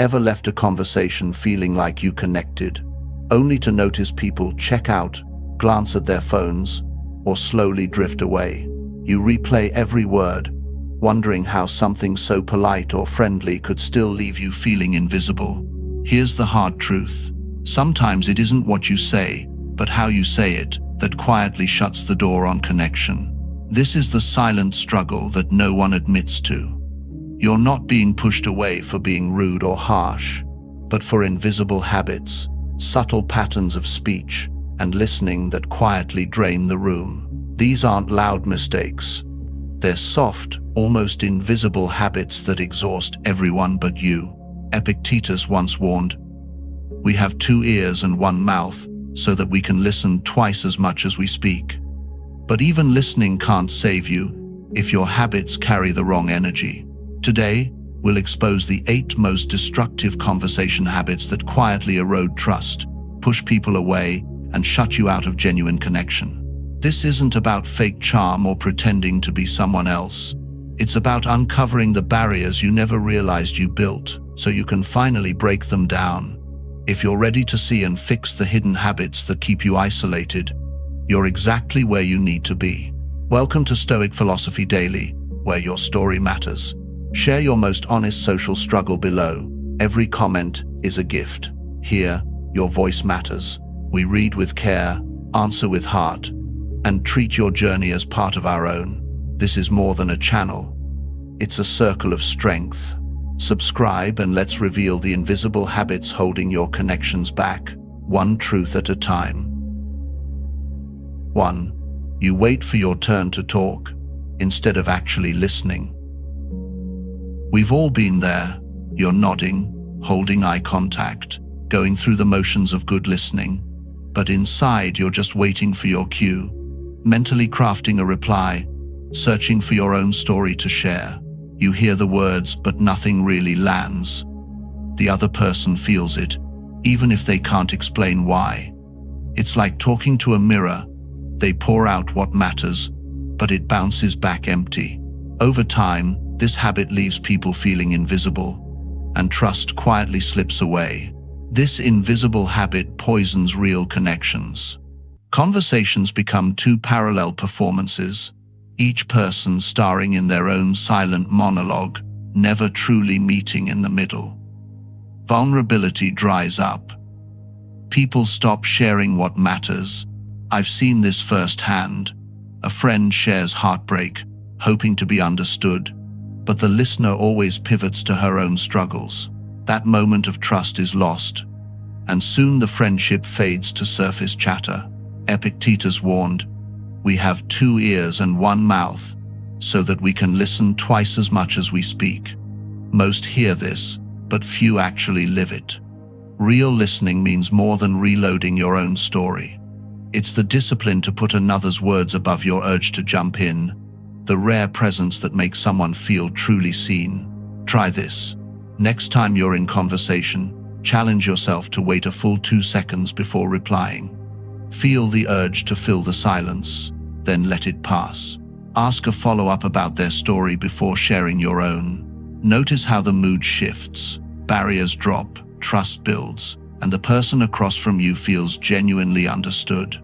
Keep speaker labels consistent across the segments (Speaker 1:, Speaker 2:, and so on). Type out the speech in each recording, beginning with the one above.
Speaker 1: Ever left a conversation feeling like you connected, only to notice people check out, glance at their phones, or slowly drift away? You replay every word, wondering how something so polite or friendly could still leave you feeling invisible. Here's the hard truth. Sometimes it isn't what you say, but how you say it, that quietly shuts the door on connection. This is the silent struggle that no one admits to. You're not being pushed away for being rude or harsh, but for invisible habits, subtle patterns of speech, and listening that quietly drain the room. These aren't loud mistakes. They're soft, almost invisible habits that exhaust everyone but you. Epictetus once warned, "We have 2 ears and 1 mouth, so that we can listen twice as much as we speak." But even listening can't save you if your habits carry the wrong energy. Today, we'll expose the 8 most destructive conversation habits that quietly erode trust, push people away, and shut you out of genuine connection. This isn't about fake charm or pretending to be someone else. It's about uncovering the barriers you never realized you built, so you can finally break them down. If you're ready to see and fix the hidden habits that keep you isolated, you're exactly where you need to be. Welcome to Stoic Philosophy Daily, where your story matters. Share your most honest social struggle below. Every comment is a gift. Here, your voice matters. We read with care, answer with heart, and treat your journey as part of our own. This is more than a channel. It's a circle of strength. Subscribe and let's reveal the invisible habits holding your connections back, one truth at a time. 1. You wait for your turn to talk, instead of actually listening. We've all been there. You're nodding, holding eye contact, going through the motions of good listening, but inside you're just waiting for your cue, mentally crafting a reply, searching for your own story to share. You hear the words, but nothing really lands. The other person feels it, even if they can't explain why. It's like talking to a mirror. They pour out what matters, but it bounces back empty. Over time, this habit leaves people feeling invisible, and trust quietly slips away. This invisible habit poisons real connections. Conversations become 2 parallel performances, each person starring in their own silent monologue, never truly meeting in the middle. Vulnerability dries up. People stop sharing what matters. I've seen this firsthand. A friend shares heartbreak, hoping to be understood, but the listener always pivots to her own struggles. That moment of trust is lost, and soon the friendship fades to surface chatter. Epictetus warned, "We have 2 ears and 1 mouth, so that we can listen twice as much as we speak." Most hear this, but few actually live it. Real listening means more than reloading your own story. It's the discipline to put another's words above your urge to jump in, the rare presence that makes someone feel truly seen. Try this. Next time you're in conversation, challenge yourself to wait a full 2 seconds before replying. Feel the urge to fill the silence, then let it pass. Ask a follow-up about their story before sharing your own. Notice how the mood shifts, barriers drop, trust builds, and the person across from you feels genuinely understood.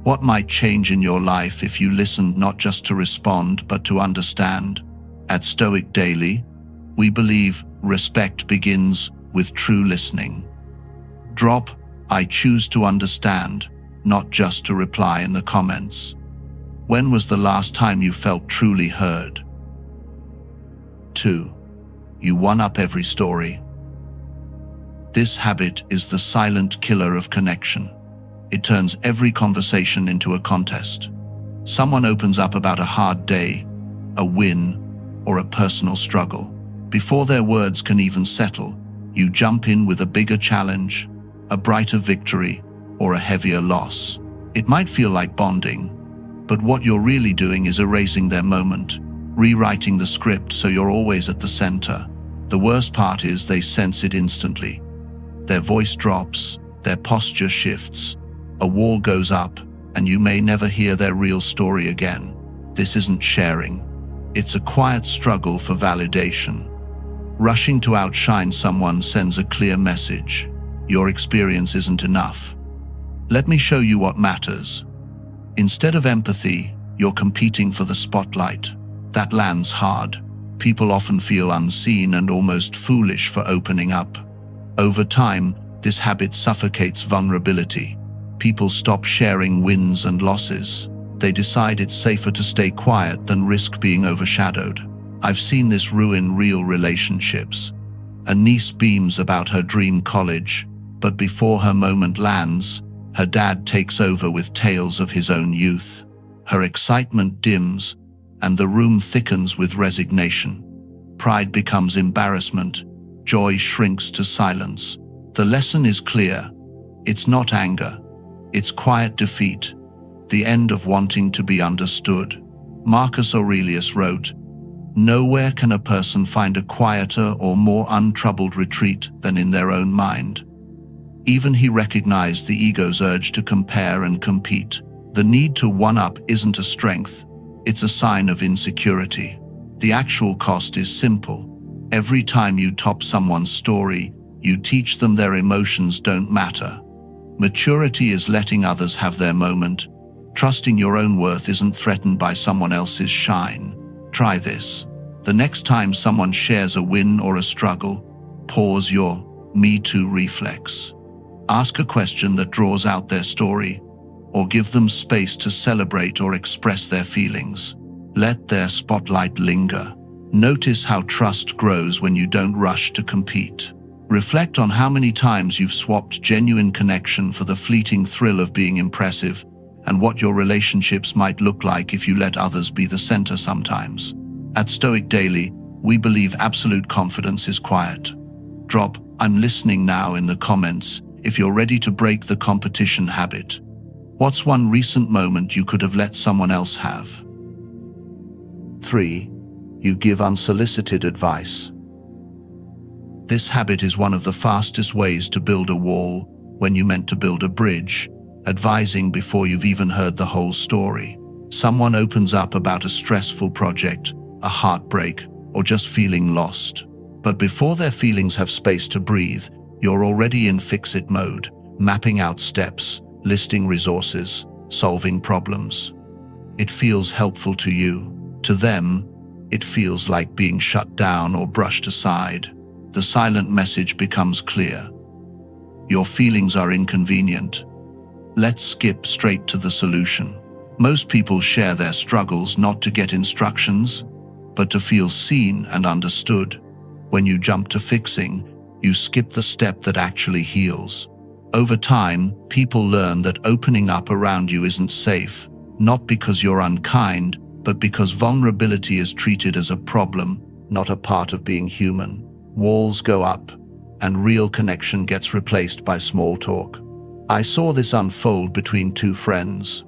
Speaker 1: What might change in your life if you listened not just to respond, but to understand? At Stoic Daily, we believe respect begins with true listening. Drop, "I choose to understand," not just to reply in the comments. When was the last time you felt truly heard? 2. You one-up every story. This habit is the silent killer of connection. It turns every conversation into a contest. Someone opens up about a hard day, a win, or a personal struggle. Before their words can even settle, you jump in with a bigger challenge, a brighter victory, or a heavier loss. It might feel like bonding, but what you're really doing is erasing their moment, rewriting the script so you're always at the center. The worst part is they sense it instantly. Their voice drops, their posture shifts, a wall goes up, and you may never hear their real story again. This isn't sharing. It's a quiet struggle for validation. Rushing to outshine someone sends a clear message. Your experience isn't enough. Let me show you what matters. Instead of empathy, you're competing for the spotlight. That lands hard. People often feel unseen and almost foolish for opening up. Over time, this habit suffocates vulnerability. People stop sharing wins and losses. They decide it's safer to stay quiet than risk being overshadowed. I've seen this ruin real relationships. A niece beams about her dream college, but before her moment lands, her dad takes over with tales of his own youth. Her excitement dims, and the room thickens with resignation. Pride becomes embarrassment. Joy shrinks to silence. The lesson is clear. It's not anger. It's quiet defeat. The end of wanting to be understood. Marcus Aurelius wrote, "Nowhere can a person find a quieter or more untroubled retreat than in their own mind." Even he recognized the ego's urge to compare and compete. The need to one-up isn't a strength, it's a sign of insecurity. The actual cost is simple. Every time you top someone's story, you teach them their emotions don't matter. Maturity is letting others have their moment. Trusting your own worth isn't threatened by someone else's shine. Try this. The next time someone shares a win or a struggle, pause your "me too" reflex. Ask a question that draws out their story, or give them space to celebrate or express their feelings. Let their spotlight linger. Notice how trust grows when you don't rush to compete. Reflect on how many times you've swapped genuine connection for the fleeting thrill of being impressive, and what your relationships might look like if you let others be the center sometimes. At Stoic Daily, we believe absolute confidence is quiet. Drop "I'm listening now" in the comments if you're ready to break the competition habit. What's one recent moment you could have let someone else have? 3. You give unsolicited advice. This habit is one of the fastest ways to build a wall when you meant to build a bridge, advising before you've even heard the whole story. Someone opens up about a stressful project, a heartbreak, or just feeling lost. But before their feelings have space to breathe, you're already in fix-it mode, mapping out steps, listing resources, solving problems. It feels helpful to you. To them, it feels like being shut down or brushed aside. The silent message becomes clear. Your feelings are inconvenient. Let's skip straight to the solution. Most people share their struggles not to get instructions, but to feel seen and understood. When you jump to fixing, you skip the step that actually heals. Over time, people learn that opening up around you isn't safe, not because you're unkind, but because vulnerability is treated as a problem, not a part of being human. Walls go up, and real connection gets replaced by small talk. I saw this unfold between two friends.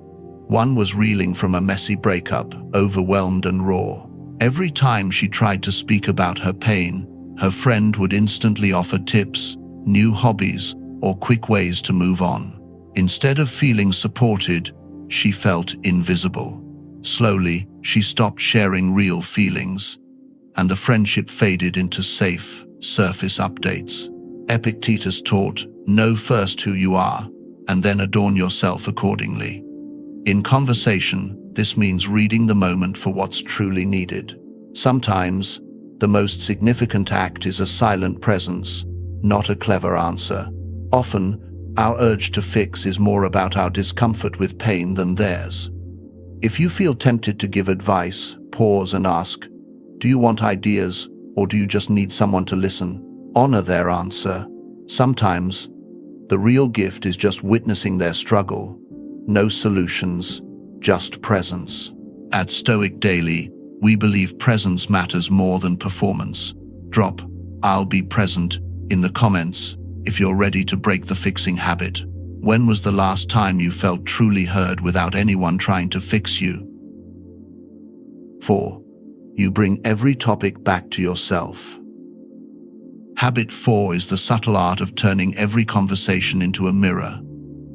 Speaker 1: One was reeling from a messy breakup, overwhelmed and raw. Every time she tried to speak about her pain, her friend would instantly offer tips, new hobbies, or quick ways to move on. Instead of feeling supported, she felt invisible. Slowly, she stopped sharing real feelings, and the friendship faded into safe, surface updates. Epictetus taught, "Know first who you are, and then adorn yourself accordingly." In conversation, this means reading the moment for what's truly needed. Sometimes, the most significant act is a silent presence, not a clever answer. Often, our urge to fix is more about our discomfort with pain than theirs. If you feel tempted to give advice, pause and ask, do you want ideas, or do you just need someone to listen? Honor their answer. Sometimes, the real gift is just witnessing their struggle. No solutions, just presence. At Stoic Daily, we believe presence matters more than performance. Drop "I'll be present" in the comments if you're ready to break the fixing habit. When was the last time you felt truly heard without anyone trying to fix you? 4. You bring every topic back to yourself. Habit 4 is the subtle art of turning every conversation into a mirror.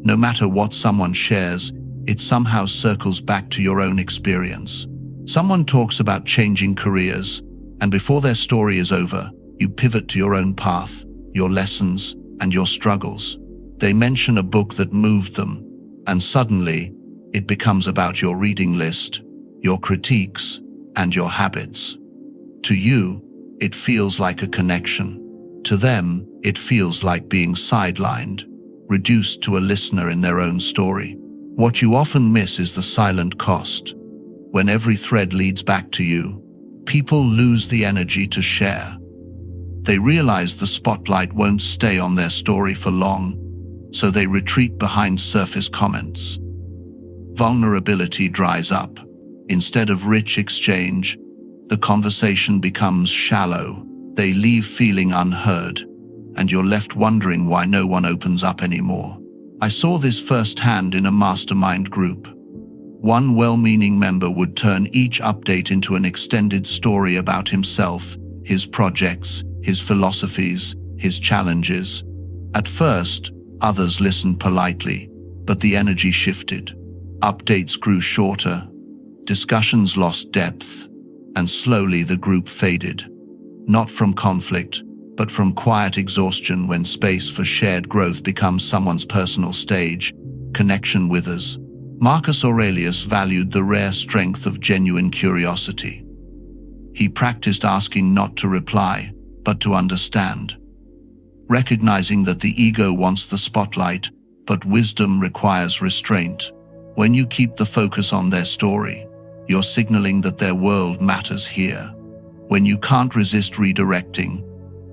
Speaker 1: No matter what someone shares, it somehow circles back to your own experience. Someone talks about changing careers, and before their story is over, You pivot to your own path, your lessons, and your struggles. They mention a book that moved them, and suddenly, it becomes about your reading list, your critiques, and your habits. To you, it feels like a connection. To them, it feels like being sidelined, reduced to a listener in their own story. What you often miss is the silent cost. When every thread leads back to you, people lose the energy to share. They realize the spotlight won't stay on their story for long, so they retreat behind surface comments. Vulnerability dries up. Instead of rich exchange, the conversation becomes shallow. They leave feeling unheard, and you're left wondering why no one opens up anymore. I saw this firsthand in a mastermind group. One well-meaning member would turn each update into an extended story about himself, his projects, his philosophies, his challenges. At first, others listened politely, but the energy shifted. Updates grew shorter, discussions lost depth, and slowly the group faded. Not from conflict, but from quiet exhaustion. When space for shared growth becomes someone's personal stage, connection withers. Marcus Aurelius valued the rare strength of genuine curiosity. He practiced asking not to reply, but to understand. Recognizing that the ego wants the spotlight, but wisdom requires restraint. When you keep the focus on their story, you're signaling that their world matters here. When you can't resist redirecting,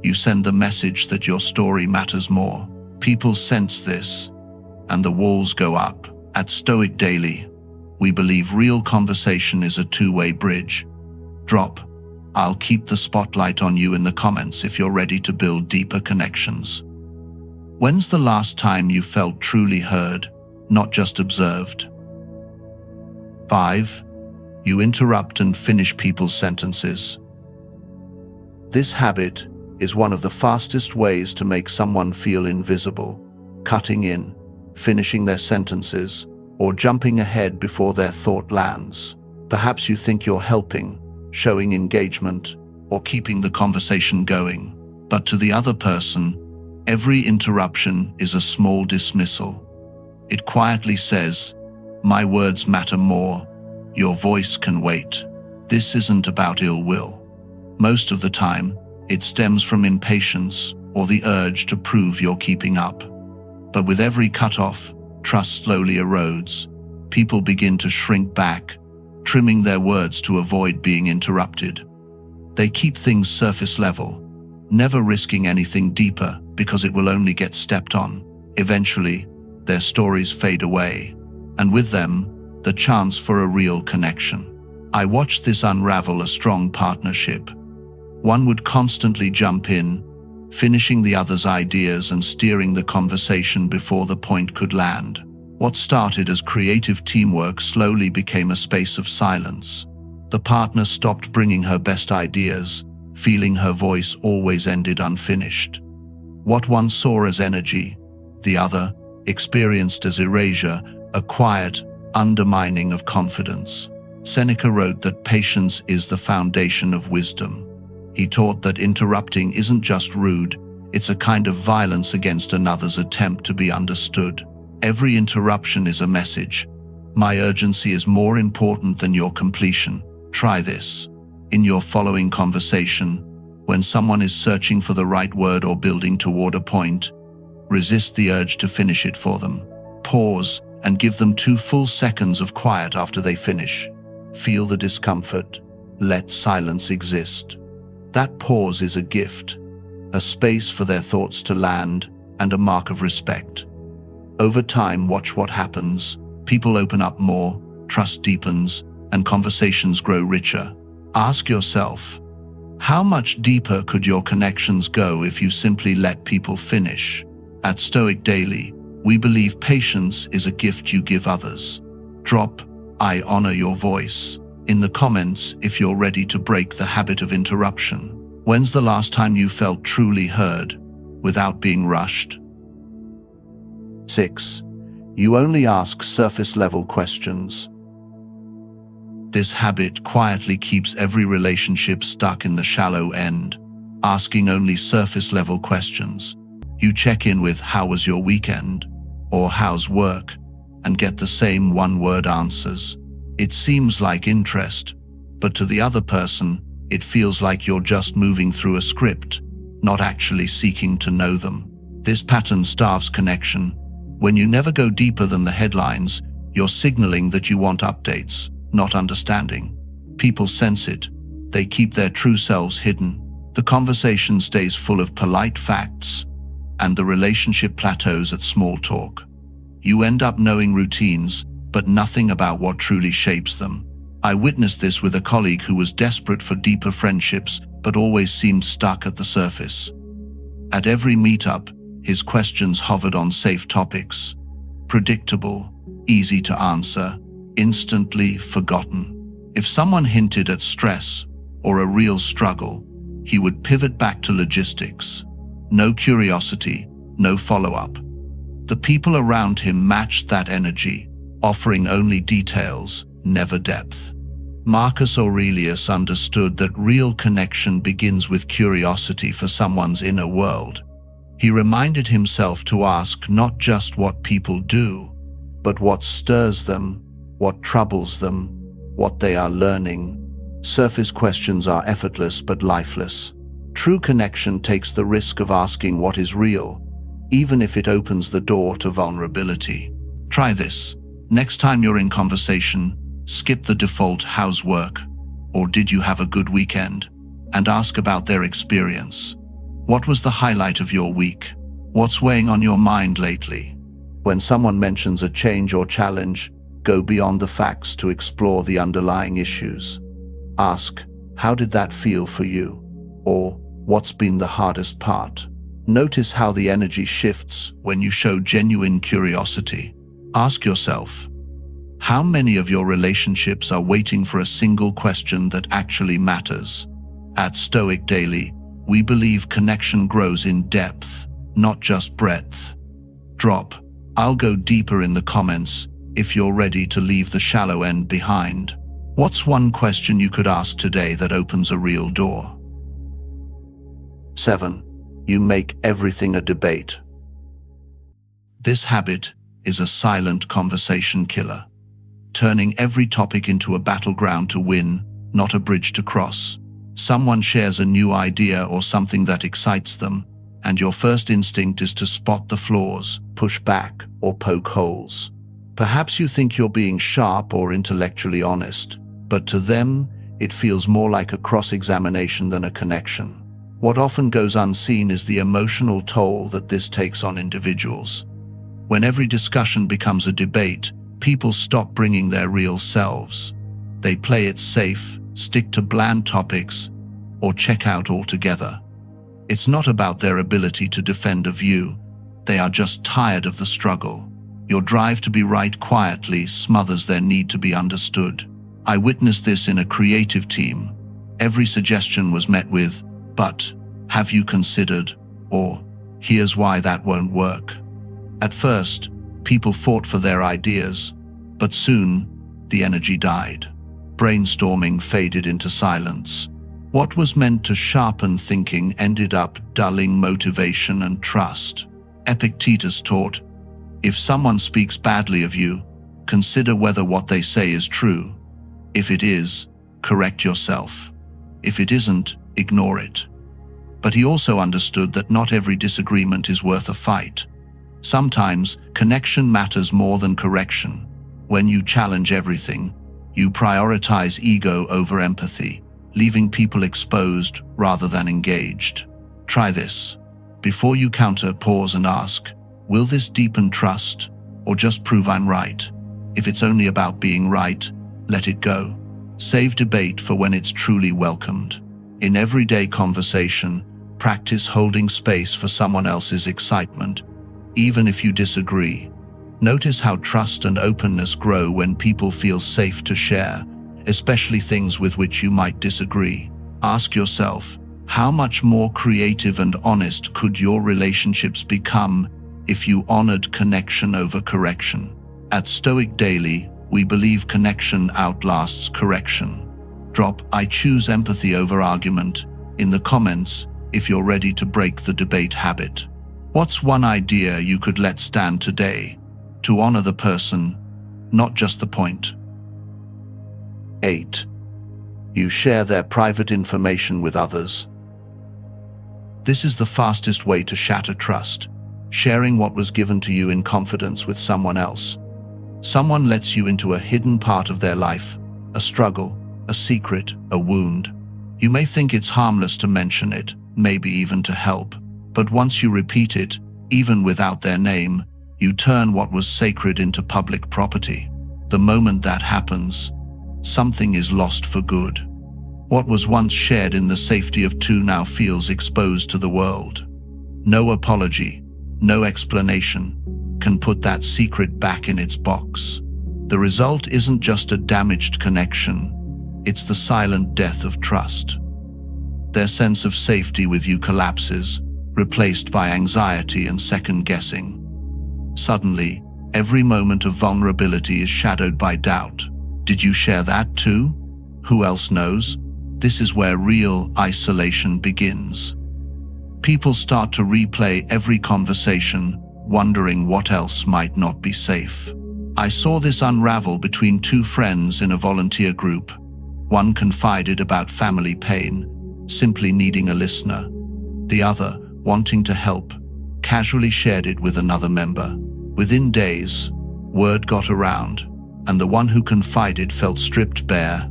Speaker 1: you send the message that your story matters more. People sense this, and the walls go up. At Stoic Daily, we believe real conversation is a two-way bridge. Drop, "I'll keep the spotlight on you" in the comments if you're ready to build deeper connections. When's the last time you felt truly heard, not just observed? 5. You interrupt and finish people's sentences. This habit is one of the fastest ways to make someone feel invisible. Cutting in, finishing their sentences, or jumping ahead before their thought lands. Perhaps you think you're helping, showing engagement, or keeping the conversation going. But to the other person, every interruption is a small dismissal. It quietly says, "My words matter more. Your voice can wait." This isn't about ill will. Most of the time, it stems from impatience or the urge to prove you're keeping up. But with every cutoff, trust slowly erodes. People begin to shrink back, trimming their words to avoid being interrupted. They keep things surface level, never risking anything deeper because it will only get stepped on. Eventually, their stories fade away, and with them, the chance for a real connection. I watched this unravel a strong partnership. One would constantly jump in, finishing the other's ideas and steering the conversation before the point could land. What started as creative teamwork slowly became a space of silence. The partner stopped bringing her best ideas, feeling her voice always ended unfinished. What one saw as energy, the other experienced as erasure, a quiet undermining of confidence. Seneca wrote that patience is the foundation of wisdom. He taught that interrupting isn't just rude, it's a kind of violence against another's attempt to be understood. Every interruption is a message. My urgency is more important than your completion. Try this. In your following conversation, when someone is searching for the right word or building toward a point, resist the urge to finish it for them. Pause and give them 2 full seconds of quiet after they finish. Feel the discomfort. Let silence exist. That pause is a gift, a space for their thoughts to land, and a mark of respect. Over time, watch what happens. People open up more, trust deepens, and conversations grow richer. Ask yourself, how much deeper could your connections go if you simply let people finish? At Stoic Daily, we believe patience is a gift you give others. Drop, "I honor your voice" in the comments if you're ready to break the habit of interruption. When's the last time you felt truly heard, without being rushed? 6. You only ask surface-level questions. This habit quietly keeps every relationship stuck in the shallow end. asking only surface-level questions. You check in with "How was your weekend?" or "How's work?" and get the same one-word answers. It seems like interest, but to the other person, it feels like you're just moving through a script, not actually seeking to know them. This pattern starves connection. When you never go deeper than the headlines, you're signaling that you want updates, not understanding. People sense it. They keep their true selves hidden. The conversation stays full of polite facts, and the relationship plateaus at small talk. You end up knowing routines, but nothing about what truly shapes them. I witnessed this with a colleague who was desperate for deeper friendships, but always seemed stuck at the surface. At every meetup, his questions hovered on safe topics. Predictable, easy to answer, instantly forgotten. If someone hinted at stress or a real struggle, he would pivot back to logistics. No curiosity, no follow-up. The people around him matched that energy, offering only details, never depth. Marcus Aurelius understood that real connection begins with curiosity for someone's inner world. He reminded himself to ask not just what people do, but what stirs them, what troubles them, what they are learning. Surface questions are effortless but lifeless. True connection takes the risk of asking what is real, even if it opens the door to vulnerability. Try this. Next time you're in conversation, skip the default "How's work?" or "Did you have a good weekend?" and ask about their experience. What was the highlight of your week? What's weighing on your mind lately? When someone mentions a change or challenge, go beyond the facts to explore the underlying issues. Ask, "How did that feel for you?" or "What's been the hardest part?" Notice how the energy shifts when you show genuine curiosity. Ask yourself, how many of your relationships are waiting for a single question that actually matters? At Stoic Daily, we believe connection grows in depth, not just breadth. Drop, "I'll go deeper" in the comments if you're ready to leave the shallow end behind. What's one question you could ask today that opens a real door? 7. You make everything a debate. This habit is a silent conversation killer, turning every topic into a battleground to win, not a bridge to cross. Someone shares a new idea or something that excites them, and your first instinct is to spot the flaws, push back, or poke holes. Perhaps you think you're being sharp or intellectually honest, but to them, it feels more like a cross-examination than a connection. What often goes unseen is the emotional toll that this takes on individuals. When every discussion becomes a debate, people stop bringing their real selves. They play it safe, stick to bland topics, or check out altogether. It's not about their ability to defend a view. They are just tired of the struggle. Your drive to be right quietly smothers their need to be understood. I witnessed this in a creative team. Every suggestion was met with, "But, have you considered?" or "Here's why that won't work." At first, people fought for their ideas, but soon, the energy died. Brainstorming faded into silence. What was meant to sharpen thinking ended up dulling motivation and trust. Epictetus taught, "If someone speaks badly of you, consider whether what they say is true. If it is, correct yourself. If it isn't, ignore it." But he also understood that not every disagreement is worth a fight. Sometimes, connection matters more than correction. When you challenge everything, you prioritize ego over empathy, leaving people exposed rather than engaged. Try this. Before you counter, pause and ask, will this deepen trust, or just prove I'm right? If it's only about being right, let it go. Save debate for when it's truly welcomed. In everyday conversation, practice holding space for someone else's excitement, even if you disagree. Notice how trust and openness grow when people feel safe to share, especially things with which you might disagree. Ask yourself, how much more creative and honest could your relationships become if you honored connection over correction? At Stoic Daily, we believe connection outlasts correction. Drop "I choose empathy over argument" in the comments if you're ready to break the debate habit. What's one idea you could let stand today to honor the person, not just the point? 8. You share their private information with others. This is the fastest way to shatter trust, sharing what was given to you in confidence with someone else. Someone lets you into a hidden part of their life, a struggle, a secret, a wound. You may think it's harmless to mention it, maybe even to help, but once you repeat it, even without their name, you turn what was sacred into public property. The moment that happens, something is lost for good. What was once shared in the safety of two now feels exposed to the world. No apology, no explanation can put that secret back in its box. The result isn't just a damaged connection, it's the silent death of trust. Their sense of safety with you collapses, replaced by anxiety and second-guessing. Suddenly, every moment of vulnerability is shadowed by doubt. Did you share that too? Who else knows? This is where real isolation begins. People start to replay every conversation, wondering what else might not be safe. I saw this unravel between two friends in a volunteer group. One confided about family pain, simply needing a listener. The other, wanting to help, casually shared it with another member. Within days, word got around, and the one who confided felt stripped bare,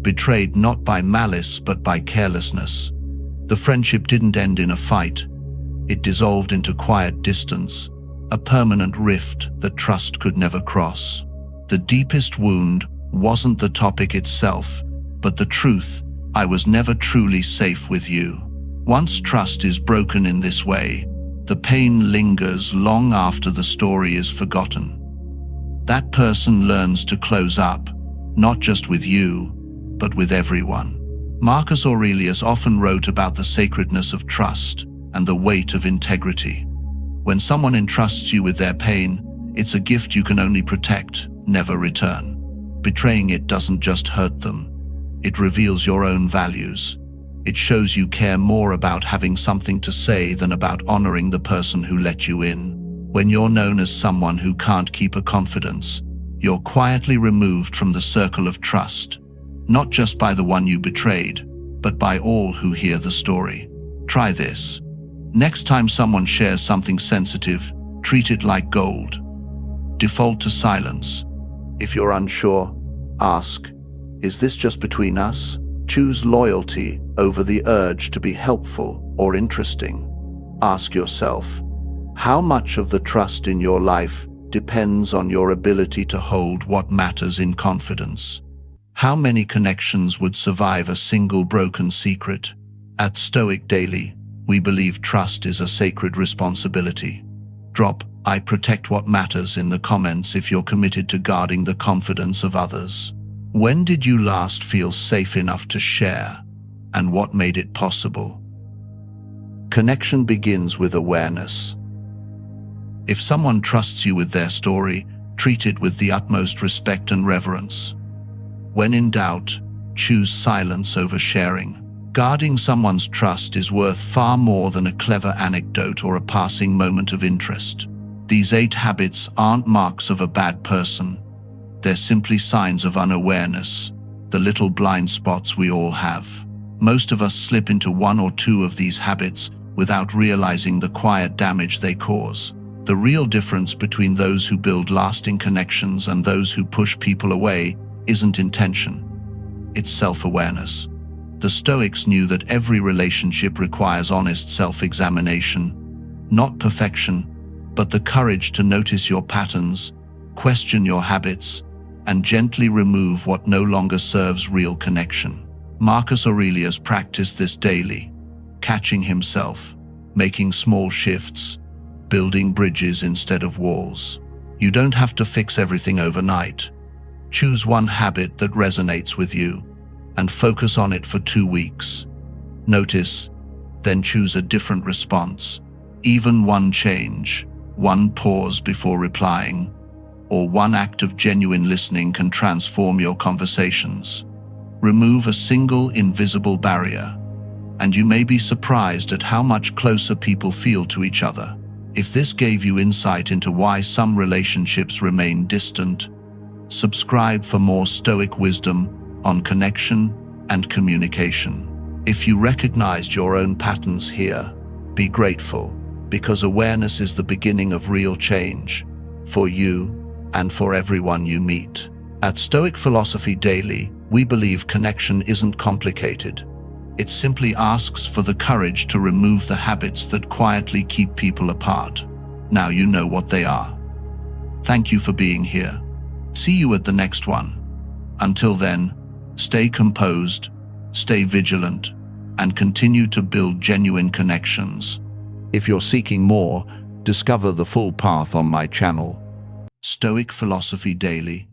Speaker 1: betrayed not by malice but by carelessness. The friendship didn't end in a fight. It dissolved into quiet distance, a permanent rift that trust could never cross. The deepest wound wasn't the topic itself, but the truth: I was never truly safe with you. Once trust is broken in this way, the pain lingers long after the story is forgotten. That person learns to close up, not just with you, but with everyone. Marcus Aurelius often wrote about the sacredness of trust and the weight of integrity. When someone entrusts you with their pain, it's a gift you can only protect, never return. Betraying it doesn't just hurt them. It reveals your own values. It shows you care more about having something to say than about honoring the person who let you in. When you're known as someone who can't keep a confidence, you're quietly removed from the circle of trust, not just by the one you betrayed, but by all who hear the story. Try this. Next time someone shares something sensitive, treat it like gold. Default to silence. If you're unsure, ask, "Is this just between us?" Choose loyalty over the urge to be helpful or interesting. Ask yourself, how much of the trust in your life depends on your ability to hold what matters in confidence? How many connections would survive a single broken secret? At Stoic Daily, we believe trust is a sacred responsibility. Drop "I protect what matters" in the comments if you're committed to guarding the confidence of others. When did you last feel safe enough to share, and what made it possible? Connection begins with awareness. If someone trusts you with their story, treat it with the utmost respect and reverence. When in doubt, choose silence over sharing. Guarding someone's trust is worth far more than a clever anecdote or a passing moment of interest. These 8 habits aren't marks of a bad person. They're simply signs of unawareness, the little blind spots we all have. Most of us slip into 1 or 2 of these habits without realizing the quiet damage they cause. The real difference between those who build lasting connections and those who push people away isn't intention. It's self-awareness. The Stoics knew that every relationship requires honest self-examination, not perfection, but the courage to notice your patterns, question your habits, and gently remove what no longer serves real connection. Marcus Aurelius practiced this daily, catching himself, making small shifts, building bridges instead of walls. You don't have to fix everything overnight. Choose one habit that resonates with you, and focus on it for 2 weeks. Notice, then choose a different response. Even one change, one pause before replying, or one act of genuine listening can transform your conversations. Remove a single invisible barrier, and you may be surprised at how much closer people feel to each other. If this gave you insight into why some relationships remain distant, subscribe for more Stoic wisdom on connection and communication. If you recognized your own patterns here, be grateful, because awareness is the beginning of real change for you and for everyone you meet. At Stoic Philosophy Daily, we believe connection isn't complicated. It simply asks for the courage to remove the habits that quietly keep people apart. Now you know what they are. Thank you for being here. See you at the next one. Until then, stay composed, stay vigilant, and continue to build genuine connections. If you're seeking more, discover the full path on my channel, Stoic Philosophy Daily.